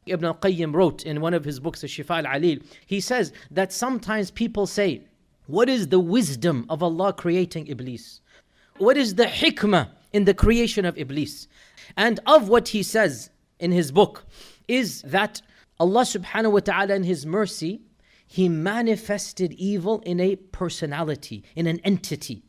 Ibnu Al-Qayyim wrote in one of his books, Shifاء العليل, he says that sometimes people say, what is the wisdom of Allah creating Iblees? What is the hikmah in the creation of Iblees? And of what he says in his book is that Allah subhanahu wa ta'ala in His mercy, He manifested evil in a personality, in an entity.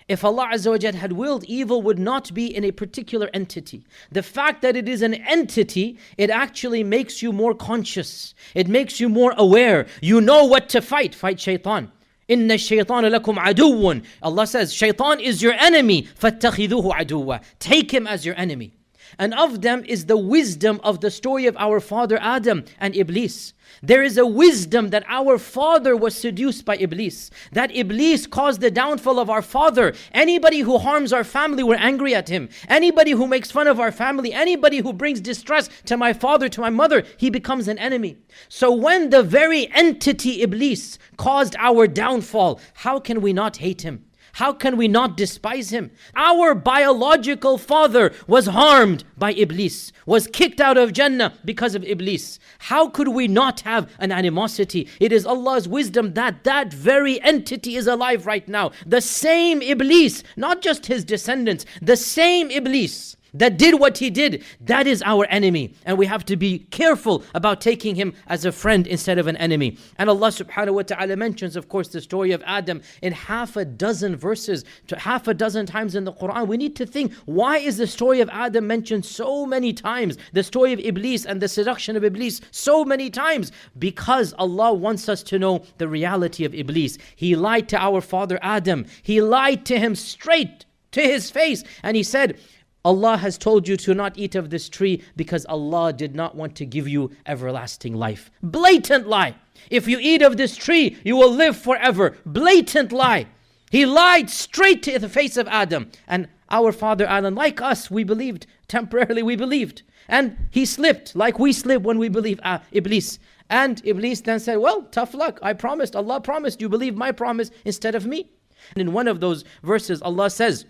If Allah Azza wa Jal had willed, evil would not be in a particular entity. The fact that it is an entity, it actually makes you more conscious. It makes you more aware. You know what to fight. Fight shaitan. إِنَّ الشَّيْطَانَ لَكُمْ عَدُوٌ. Allah says, shaitan is your enemy. فَاتَّخِذُوهُ عَدُوًّا. Take him as your enemy. And of them is the wisdom of the story of our father Adam and Iblees. There is a wisdom that our father was seduced by Iblees. That Iblees caused the downfall of our father. Anybody who harms our family, we're angry at him. Anybody who makes fun of our family, anybody who brings distress to my father, to my mother, he becomes an enemy. So when the very entity Iblees caused our downfall, how can we not hate him? How can we not despise him? Our biological father was harmed by Iblees, was kicked out of Jannah because of Iblees. How could we not have an animosity? It is Allah's wisdom that that very entity is alive right now. The same Iblees, not just his descendants, the same Iblees that did what he did, that is our enemy. And we have to be careful about taking him as a friend instead of an enemy. And Allah subhanahu wa ta'ala mentions, of course, the story of Adam in half a dozen verses, half a dozen times in the Quran. We need to think, why is the story of Adam mentioned so many times? The story of Iblees and the seduction of Iblees so many times? Because Allah wants us to know the reality of Iblees. He lied to our father Adam. He lied to him straight to his face. And he said, Allah has told you to not eat of this tree because Allah did not want to give you everlasting life. Blatant lie. If you eat of this tree, you will live forever. Blatant lie. He lied straight to the face of Adam. And our father Adam, like us, we believed. Temporarily we believed. And he slipped like we slip when we believe Iblees. And Iblees then said, well, tough luck. I promised. Allah promised. You believe my promise instead of me. And in one of those verses, Allah says,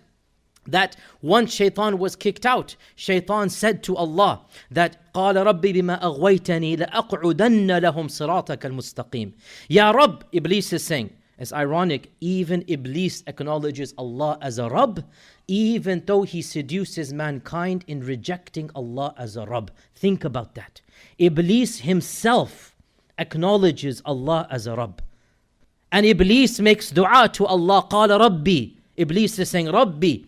that once Shaitan was kicked out, Shaitan said to Allah that قال ربي بما أغويتني لأقعدن لهم صراطك المستقيم. Ya Rabb, Iblees is saying, it's ironic, even Iblees acknowledges Allah as a Rabb, even though he seduces mankind in rejecting Allah as a Rabb. Think about that. Iblees himself acknowledges Allah as a Rabb. And Iblees makes dua to Allah, قال ربي. Iblees is saying, Rabbi.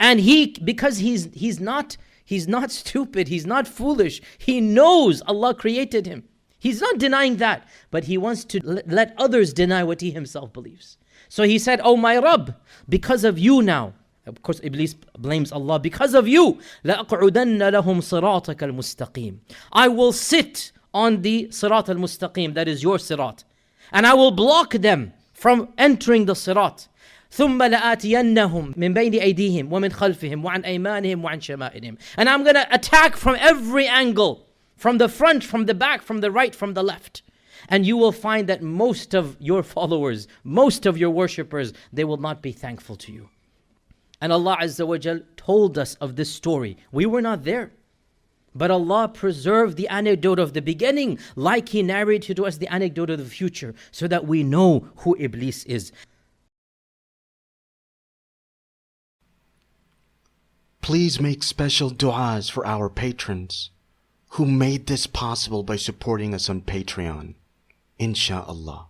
And because he's not stupid, he's not foolish. He knows Allah created him. He's not denying that, but he wants to let others deny what he himself believes. So he said, oh my Rabb, because of you now. Of course, Iblees blames Allah. Because of you, لَأَقْعُدَنَّ لَهُمْ صِرَاطَكَ الْمُسْتَقِيمِ. I will sit on the sirat al-mustaqim, that is your sirat. And I will block them from entering the sirat. ثم لآتينهم من بين أيديهم ومن خلفهم وعن أيمانهم وعن شمائلهم. And I'm going to attack from every angle, from the front, from the back, from the right, from the left. And you will find that most of your followers, most of your worshippers, they will not be thankful to you. And Allah Azza wa Jal told us of this story. We were not there. But Allah preserved the anecdote of the beginning like He narrated to us the anecdote of the future so that we know who Iblees is. Please make special du'as for our patrons who made this possible by supporting us on Patreon. Insha'Allah.